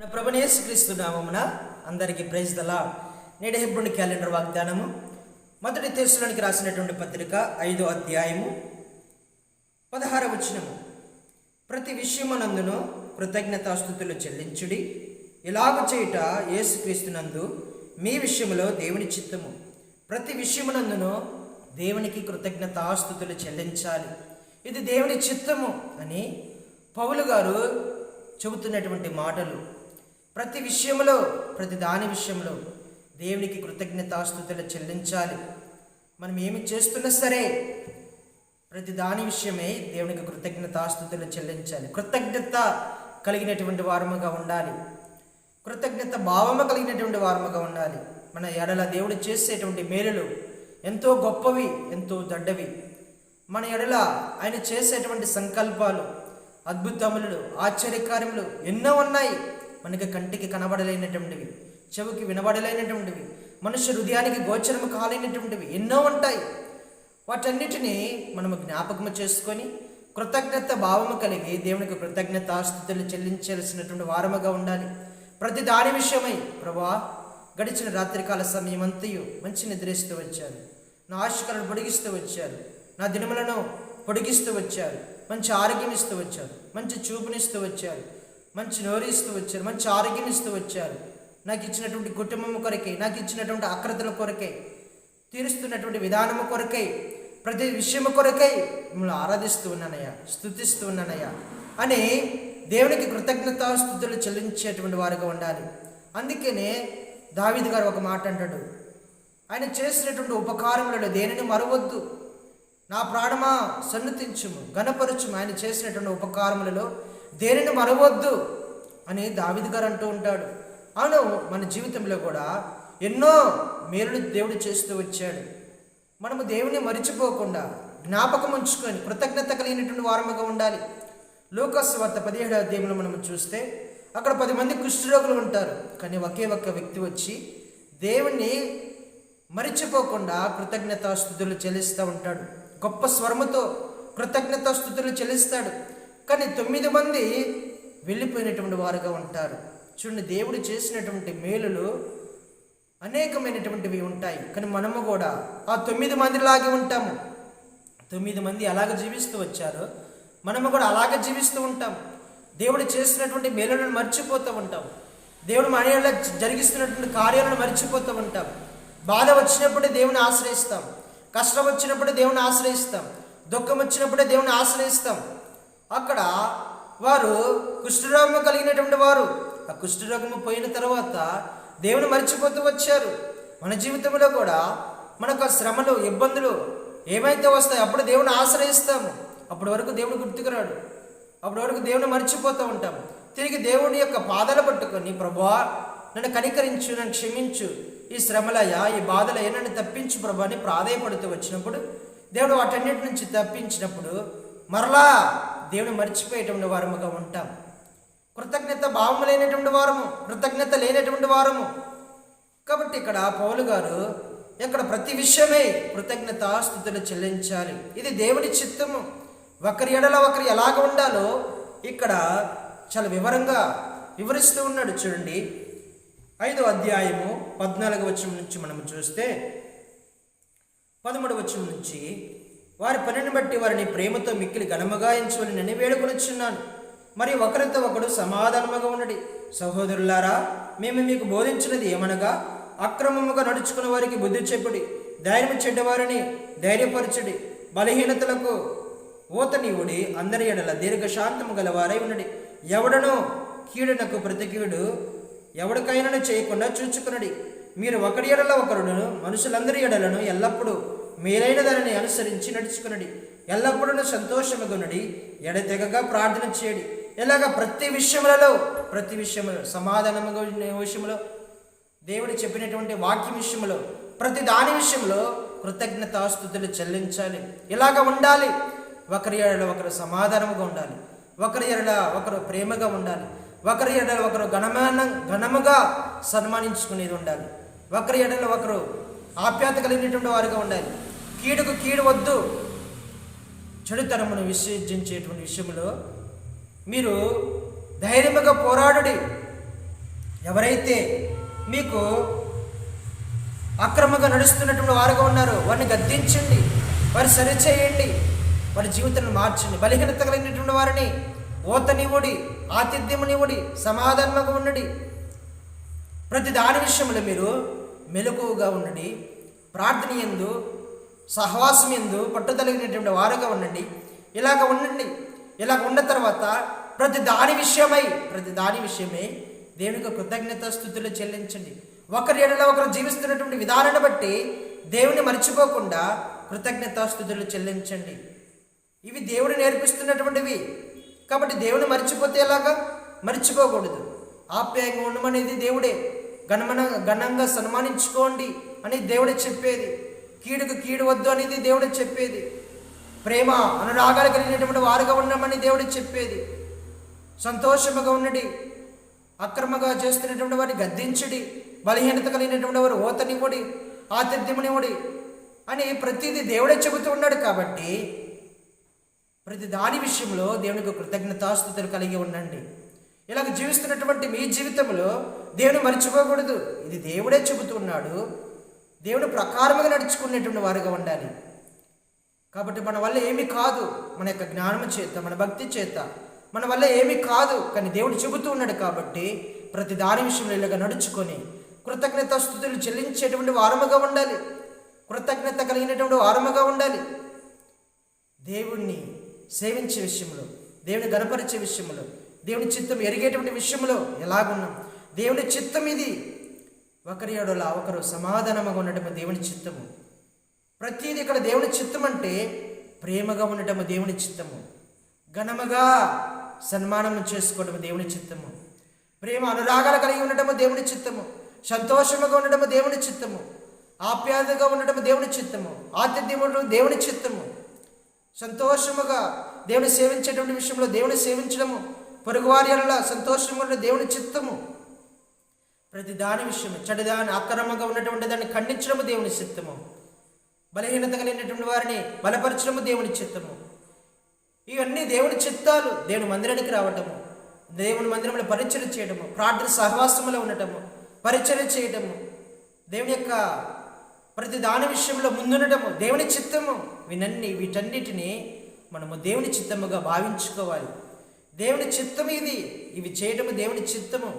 మన ప్రభువైన యేసుక్రీస్తు నామమున అందరికీ ప్రైజ్ ది లార్డ్. నేటి హెబ్రోను క్యాలెండర్ వాగ్దానము మొదటి తెస్సలోనికి రాసినటువంటి పత్రిక 5వ అధ్యాయము 16వ వచనము. ప్రతి విషయమునందును కృతజ్ఞతాస్తుతులు చెల్లించుడి, ఇలాగ చేయుట యేసుక్రీస్తునందు మీ విషయములో దేవుని చిత్తము. ప్రతి విషయమునందును దేవునికి కృతజ్ఞతాస్తుతులు చెల్లించాలి, ఇది దేవుని చిత్తము అని పౌలు గారు చెబుతున్నటువంటి మాటలు. ప్రతి విషయంలో, ప్రతి దాని విషయంలో దేవునికి కృతజ్ఞతాస్తుతులు చెల్లించాలి. మనం ఏమి చేస్తున్నా సరే ప్రతి దాని విషయమే దేవునికి కృతజ్ఞతాస్తుతులు చెల్లించాలి. కృతజ్ఞత కలిగినటువంటి వారముగా ఉండాలి, కృతజ్ఞత భావము కలిగినటువంటి వారముగా ఉండాలి. మన ఎడల దేవుడు చేసేటువంటి మేలులు ఎంతో గొప్పవి, ఎంతో దొడ్డవి. మన ఎడల ఆయన చేసేటువంటి సంకల్పాలు, అద్భుతములు, ఆశ్చర్యకార్యములు ఎన్నో ఉన్నాయి. మనకి కంటికి కనబడలేనటువంటివి, చెవికి వినబడలేనటువంటివి, మనుష్య హృదయానికి గోచరము కాలేనటువంటివి ఎన్నో ఉంటాయి. వాటన్నిటినీ మనము జ్ఞాపకము చేసుకొని కృతజ్ఞత భావము కలిగి దేవునికి కృతజ్ఞతాస్తుతులు చెల్లించాల్సినటువంటి వారముగా ఉండాలి. ప్రతి దాని విషయమై, ప్రభా గడిచిన రాత్రికాల సమయం అంతయు మంచి నిద్రిస్తూ వచ్చారు, నా ఆశకలను పొడిగిస్తూ వచ్చారు, నా దినములను పొడిగిస్తూ వచ్చారు, మంచి ఆరోగ్యం ఇస్తూ వచ్చారు, మంచి చూపునిస్తూ వచ్చారు, మంచి నోరు ఇస్తూ వచ్చారు, మంచి ఆరోగ్యం ఇస్తూ వచ్చారు. నాకు ఇచ్చినటువంటి కుటుంబం కొరకై, నాకు ఇచ్చినటువంటి ఆక్రతల కొరకై, తీరుస్తున్నటువంటి విధానము కొరకై, ప్రతి విషయము కొరకై మిమ్మల్ని ఆరాధిస్తూ ఉన్నానయ్యా, స్తుతిస్తూ ఉన్నానయ్యా అని దేవునికి కృతజ్ఞతాస్తుతులు చెల్లించేటువంటి వారుగా ఉండాలి. అందుకనే దావీదు గారు ఒక మాట అంటాడు, ఆయన చేసినటువంటి ఉపకారములలో దేనిని మరవద్దు, నా ప్రాణమా సన్నుతించుము, ఘనపరచుము. ఆయన చేసినటువంటి ఉపకారములలో దేనిని మరవద్దు అని దావీదు గారు అంటూ ఉంటాడు. అవును, మన జీవితంలో కూడా ఎన్నో మేలులు దేవుడు చేస్తూ వచ్చాడు. మనము దేవుని మరిచిపోకుండా జ్ఞాపకం ఉంచుకొని కృతజ్ఞత కలిగినటువంటి వారముగా ఉండాలి. లూకాసు సువార్త 17వ అధ్యాయంలో మనం చూస్తే అక్కడ 10 మంది కుష్ఠరోగులు ఉంటారు. కానీ ఒకే ఒక్క వ్యక్తి వచ్చి దేవుణ్ణి మరిచిపోకుండా కృతజ్ఞతాస్తుతులు చెల్లిస్తూ ఉంటాడు. గొప్ప స్వరముతో కృతజ్ఞతాస్తుతులు చెల్లిస్తాడు. కానీ 9 మంది వెళ్ళిపోయినటువంటి వారుగా ఉంటారు. చూడండి, దేవుడు చేసినటువంటి మేలులు అనేకమైనటువంటివి ఉంటాయి. కానీ మనము కూడా ఆ 9 మందిలాగే ఉంటాము. 9 మంది అలాగ జీవిస్తూ వచ్చారు, మనము కూడా అలాగే జీవిస్తూ ఉంటాం. దేవుడు చేసినటువంటి మేలులను మర్చిపోతూ ఉంటాం, దేవుడు మన ఏళ్ళ జరిగిస్తున్నటువంటి కార్యాలను మర్చిపోతూ ఉంటాం. బాధ వచ్చినప్పుడే దేవుని ఆశ్రయిస్తాం, కష్టం వచ్చినప్పుడే దేవుని ఆశ్రయిస్తాం, దుఃఖం వచ్చినప్పుడే దేవుని ఆశ్రయిస్తాం. అక్కడ వారు కుష్ఠరోగము కలిగినటువంటి వారు, ఆ కుష్ఠరోగము పోయిన తర్వాత దేవుని మర్చిపోతూ వచ్చారు. మన జీవితంలో కూడా మనకు శ్రమలు, ఇబ్బందులు ఏమైతే వస్తాయో అప్పుడు దేవుని ఆశ్రయిస్తాము. అప్పటి వరకు దేవుడు గుర్తుకురాడు, అప్పటి వరకు దేవుని మర్చిపోతూ ఉంటాం. తిరిగి దేవుడి యొక్క పాదాలు పట్టుకొని, ప్రభువా నన్ను కనికరించు, నన్ను క్షమించు, ఈ శ్రమలయ్యా, ఈ బాధలయ్యా నన్ను తప్పించు ప్రభు అని ప్రాధేయపడుతూ వచ్చినప్పుడు, దేవుడు వాటన్నిటి నుంచి తప్పించినప్పుడు మరలా దేవుని మర్చిపోయేటువంటి వారముగా ఉంటాం. కృతజ్ఞత భావము లేనటువంటి వారము, కృతజ్ఞత లేనటువంటి వారము. కాబట్టి ఇక్కడ పౌలు గారు ఇక్కడ ప్రతి విషయమే కృతజ్ఞతాస్తుతులు చెల్లించాలి, ఇది దేవుని చిత్తము. ఒకరి ఎడల ఒకరు ఎలాగ ఉండాలో ఇక్కడ చాలా వివరంగా వివరిస్తూ ఉన్నాడు. చూడండి, 5వ అధ్యాయము 14వ వచనం నుంచి మనం చూస్తే 13వ వచనం నుంచి, వారి పనిని బట్టి వారిని ప్రేమతో మిక్కిలి ఘనముగా ఎంచవలెనని వేడుకొనుచున్నాను. మరి ఒకరితో ఒకడు సమాధానముగా ఉండడి. సహోదరులారా, మేము మీకు బోధించినది ఏమనగా, అక్రమముగా నడుచుకున్న వారికి బుద్ధి చెప్పుడి, ధైర్యం చెడ్డవారిని ధైర్యపరచుడి, బలహీనతలకు ఊతనీవుడి, అందరి ఎడల దీర్ఘశాంతము గలవారై ఉండడి. ఎవడనో కీడునకు ప్రతి కీడు ఎవడికైనా చేయకుండా చూచుకునడి. మీరు ఒకడి ఎడల ఒకరును మనుషులందరి ఎడలను ఎల్లప్పుడూ మేలైన దానిని అనుసరించి నడుచుకునడి. ఎల్లప్పుడూ సంతోషముగునడి, ఎడతెగగా ప్రార్థన చేయడి. ఇలాగా ప్రతి విషయంలో సమాధానము విషయంలో, దేవుడు చెప్పినటువంటి వాక్యం విషయంలో, ప్రతి దాని విషయంలో కృతజ్ఞతాస్తుతులు చెల్లించాలి. ఇలాగ ఉండాలి. ఒకరి ఎడల ఒకరు సమాధానముగా ఉండాలి, ఒకరి ఎడల ఒకరు ప్రేమగా ఉండాలి, ఒకరి ఎడల ఒకరు ఘనముగా సన్మానించుకునేది ఉండాలి, ఒకరి ఎడల ఒకరు ఆప్యాయత కలిగినటువంటి వారుగా ఉండాలి. కీడుకు కీడు వద్దు. చెడుతనమును విసర్జించేటువంటి విషయంలో మీరు ధైర్యముగా పోరాడుడి. ఎవరైతే మీకు అక్రమంగా నడుస్తున్నటువంటి వారుగా ఉన్నారో వారిని గద్దించండి, వారి సరిచేయండి, వారి జీవితాన్ని మార్చండి. బలహీనత కలిగినటువంటి వారిని ఓతనివ్వడి, ఆతిథ్యమునివ్వడి, సమాధానంగా ఉండండి. ప్రతి దాని విషయంలో మీరు మెలకువగా ఉండండి. ప్రార్థన యందు, సహవాసం యందు పట్టుదలగినటువంటి వారుగా ఉండండి. ఇలాగ ఉండండి. ఇలాగ ఉన్న తర్వాత ప్రతి దాని విషయమై దేవునికి కృతజ్ఞతాస్తుతులు చెల్లించండి. ఒకరి ఎడల ఒకరు జీవిస్తున్నటువంటి విధానాన్ని బట్టి దేవుని మర్చిపోకుండా కృతజ్ఞతాస్తుతులు చెల్లించండి. ఇవి దేవుడు నేర్పిస్తున్నటువంటివి. కాబట్టి దేవుని మర్చిపోతే ఎలాగా? మర్చిపోకూడదు. ఆప్యాయంగా ఉండమనేది దేవుడే. ఘనంగా సన్మానించుకోండి అని దేవుడే చెప్పేది. కీడుకు కీడు వద్దు అనేది దేవుడే చెప్పేది. ప్రేమ అనురాగాలు కలిగినటువంటి వారుగా ఉండమని దేవుడు చెప్పేది. సంతోషముగా ఉండండి. అక్రమంగా చేస్తున్నటువంటి వారిని గద్దించుడి. బలహీనత కలిగినటువంటి వారు ఓతనివ్వడి, ఆతిథ్యమునివ్వడి అని ప్రతిదీ దేవుడే చెబుతూ ఉన్నాడు. కాబట్టి ప్రతి దాని విషయంలో దేవునికి కృతజ్ఞతాస్తుతులు కలిగి ఉండండి. ఇలాగ జీవిస్తున్నటువంటి మీ జీవితంలో దేవుని మర్చిపోకూడదు. ఇది దేవుడే చెబుతూ ఉన్నాడు. దేవుని ప్రకారముగా నడుచుకునేటువంటి వారుగా ఉండాలి. కాబట్టి మన వల్ల ఏమీ కాదు, మన యొక్క జ్ఞానము చేత, మన భక్తి చేత మన వల్ల ఏమీ కాదు. కానీ దేవుడు చెబుతూ ఉన్నాడు. కాబట్టి ప్రతి దాని విషయంలో ఇలాగ నడుచుకొని కృతజ్ఞతాస్తుతులు చెల్లించేటువంటి వారముగా ఉండాలి. కృతజ్ఞత కలిగినటువంటి వారముగా ఉండాలి. దేవుణ్ణి సేవించే విషయంలో, దేవుని గణపరిచే విషయంలో, దేవుని చిత్తం ఎరిగేటువంటి విషయంలో ఎలాగున్నాం? దేవుని చిత్తం ఇది. ఒకరి ఎడల ఒకరు సమాధానముగా ఉండటము దేవుని చిత్తము. ప్రతిదీ ఇక్కడ దేవుని చిత్తం అంటే ప్రేమగా ఉండటము దేవుని చిత్తము, ఘనముగా సన్మానము చేసుకోవటము దేవుని చిత్తము, ప్రేమ అనురాగాలు కలిగి ఉండటము దేవుని చిత్తము, సంతోషముగా ఉండటము దేవుని చిత్తము, ఆప్యాయతగా ఉండటము దేవుని చిత్తము, ఆతిథ్యము దేవుని చిత్తము, సంతోషముగా దేవుని సేవించేటువంటి విషయంలో దేవుని సేవించడము, పొరుగువారి ఎడల సంతోషంగా ఉండే దేవుని చిత్తము, ప్రతి దాని విషయము చెడుదాన్ని అక్రమంగా ఉన్నటువంటి దాన్ని ఖండించడము దేవుని చిత్తము, బలహీనత కలిగినటువంటి వారిని బలపరచడము దేవుని చిత్తము. ఇవన్నీ దేవుని చిత్తాలు. దేవుని మందిరానికి రావటము, దేవుని మందిరంలో పరిచయం చేయడము, ప్రార్థన సహవాసంలో ఉండటము, పరిచయం చేయటము, దేవుని యొక్క ప్రతి దాని విషయంలో ముందుండటము దేవుని చిత్తము. వీటన్నిటిని మనము దేవుని చిత్తముగా భావించుకోవాలి. దేవుని చిత్తం ఇది. ఇవి చేయటము దేవుని చిత్తము.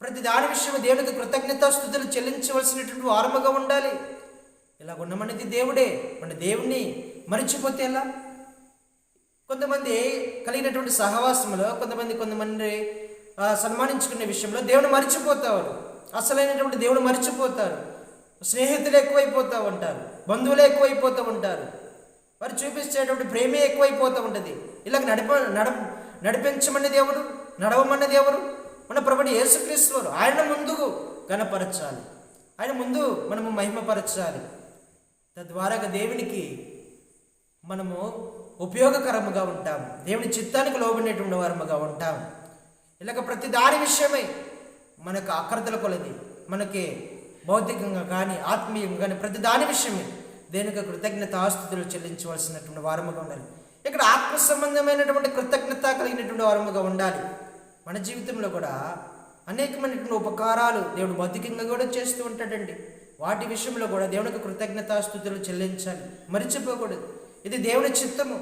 ప్రతి దాని విషయము దేవునికి కృతజ్ఞతాస్తుతులు చెల్లించవలసినటువంటి వారముగా ఉండాలి. ఇలా ఉండమనేది దేవుడే. మన దేవుణ్ణి మరిచిపోతే ఎలా? కొంతమంది కలిగినటువంటి సహవాసంలో కొంతమంది సన్మానించుకునే విషయంలో దేవుని మరిచిపోతారు. అసలైనటువంటి దేవుడు మరిచిపోతారు. స్నేహితులు ఎక్కువైపోతూ ఉంటారు, బంధువులు ఎక్కువైపోతూ ఉంటారు, వారు చూపించేటువంటి ప్రేమే ఎక్కువైపోతూ ఉంటుంది. ఇలా నడిపించమన్నది ఎవరు? నడవమన్నది ఎవరు? మన ప్రభుని యేసుక్రీస్తు వారు. ఆయన ముందు ఘనపరచాలి, ఆయన ముందు మనము మహిమపరచాలి. తద్వారాగా దేవునికి మనము ఉపయోగకరముగా ఉంటాం, దేవుని చిత్తానికి లోబడినటువంటి వారముగా ఉంటాం. ఇలాగ ప్రతి దాని విషయమై మనకు ఆకర్తల కొలది, మనకి భౌతికంగా కానీ ఆత్మీయంగా కానీ ప్రతి దాని విషయమే దేవునికి కృతజ్ఞత ఆస్తుతులు చెల్లించవలసినటువంటి వారముగా ఉండాలి. ఇక్కడ ఆత్మ సంబంధమైనటువంటి కృతజ్ఞత కలిగినటువంటి వారముగా ఉండాలి. మన జీవితంలో కూడా అనేకమైనటువంటి ఉపకారాలు దేవుడు భౌతికంగా కూడా చేస్తూ ఉంటాడండి. వాటి విషయంలో కూడా దేవునికి కృతజ్ఞతాస్తుతులు చెల్లించాలి, మరిచిపోకూడదు. ఇది దేవుని చిత్తము.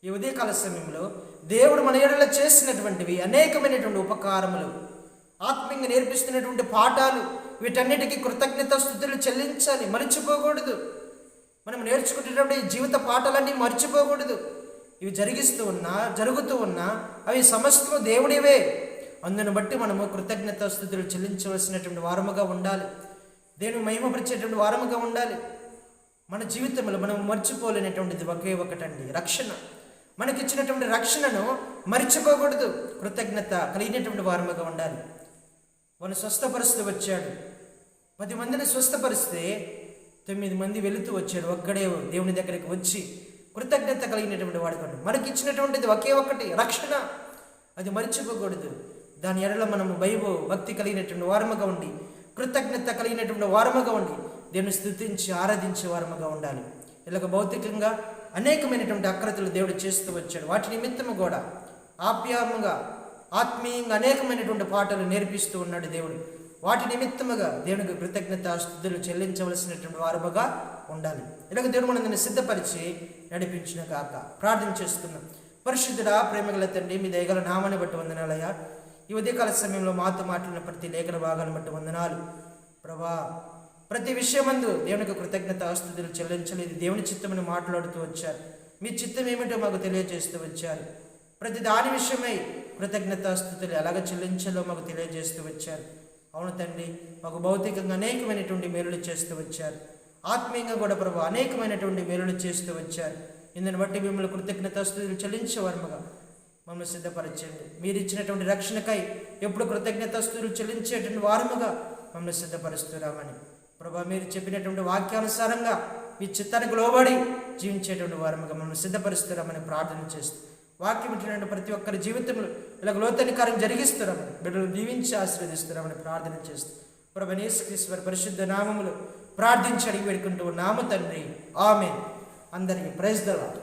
ఈ ఉదయకాల సమయంలో దేవుడు మన ఎడల చేసినటువంటివి అనేకమైనటువంటి ఉపకారములు, ఆత్మీయంగా నేర్పిస్తున్నటువంటి పాఠాలు, వీటన్నిటికీ కృతజ్ఞతాస్తుతులు చెల్లించాలి, మరిచిపోకూడదు. మనం నేర్చుకునేటువంటి జీవిత పాఠాలన్నీ మర్చిపోకూడదు. ఇవి జరుగుతూ ఉన్నా అవి సమస్తము దేవుడివే. అందును బట్టి మనము కృతజ్ఞతాస్తుతులు చెల్లించవలసినటువంటి వారముగా ఉండాలి. దేవుని మహిమపరిచేటువంటి వారముగా ఉండాలి. మన జీవితంలో మనం మర్చిపోలేనటువంటిది ఒకే ఒకటండి, రక్షణ. మనకిచ్చినటువంటి రక్షణను మర్చిపోకూడదు. కృతజ్ఞత కలిగినటువంటి వారముగా ఉండాలి. వాళ్ళు స్వస్థపరుస్తూ వచ్చాడు. 10 మందిని స్వస్థపరిస్తే 9 మంది వెళుతూ వచ్చాడు. ఒక్కడే దేవుని దగ్గరికి వచ్చి కృతజ్ఞత కలిగినటువంటి వాడు. మనకి ఇచ్చినటువంటిది ఒకే ఒకటి, రక్షణ. అది మర్చిపోకూడదు. దాని ఎడల మనము భక్తి కలిగినటువంటి వారముగా ఉండి, కృతజ్ఞత కలిగినటువంటి వారముగా ఉండి దేవుని స్తుతించి ఆరాధించే వారముగా ఉండాలి. ఇలాగ భౌతికంగా అనేకమైనటువంటి అక్రతలు దేవుడు చేస్తూ వచ్చాడు. వాటి నిమిత్తము కూడా ఆత్మీయంగా అనేకమైనటువంటి పాటలు నేర్పిస్తూ ఉన్నాడు దేవుడు. వాటి నిమిత్తముగా దేవునికి కృతజ్ఞతాస్తుతులు చెల్లించవలసినటువంటి వారుగా ఉండాలి. ఇలాగ దేవుడు మనల్ని సిద్ధపరిచి నడిపించిన కాక ప్రార్థన చేస్తున్నాం. పరిశుద్ధుడా, ప్రేమగల తండ్రి, మీ దయగల నామాన్ని బట్టి వందనాలయ్యా. ఈ ఉదయకాల సమయంలో మాతో మాట్లాడిన ప్రతి లేఖన భాగాన్ని బట్టి వందనాలు ప్రభా. ప్రతి విషయమందు దేవునికి కృతజ్ఞతాస్తుతులు చెల్లించలేదు. దేవుని చిత్తమని మాట్లాడుతూ వచ్చారు. మీ చిత్తం ఏమిటో మాకు తెలియజేస్తూ వచ్చారు. ప్రతి దాని విషయమై కృతజ్ఞతాస్తుతులు ఎలాగ చెల్లించాలో మాకు తెలియజేస్తూ వచ్చారు. అవును తండ్రి, మాకు భౌతికంగా అనేకమైనటువంటి మేలులు చేస్తూ వచ్చారు. ఆత్మీయంగా కూడా ప్రభు అనేకమైనటువంటి మేలులు చేస్తూ వచ్చారు. ఇందుని బట్టి మిమ్మల్ని కృతజ్ఞతాస్తుతులు చెల్లించేవారుగా మమ్మల్ని సిద్ధపరచండి. మీరు ఇచ్చినటువంటి రక్షణకై ఎప్పుడు కృతజ్ఞతాస్తుతులు చెల్లించేటువంటి వారముగా మమ్మల్ని సిద్ధపరుస్తున్నామని ప్రభా, మీరు చెప్పినటువంటి వాక్యానుసారంగా మీ చిత్తానికి లోబడి జీవించేటువంటి వారముగా మమ్మల్ని సిద్ధపరుస్తున్నామని ప్రార్థన చేస్తూ, వాక్యం ఇచ్చినటువంటి ప్రతి ఒక్కరి జీవితంలో ఇలా లోతైన కార్యం జరిగిస్తున్నామని, బిడ్డలు దీవించి ఆశీర్వదిస్తున్నామని ప్రార్థన చేస్తూ ప్రభు యేసుక్రీస్తు పరిశుద్ధ నామములు ప్రార్థించి అడిగి పెట్టుకుంటూ నామ తండ్రి, ఆమేన్. అందరికీ ప్రైజ్ ది లార్డ్.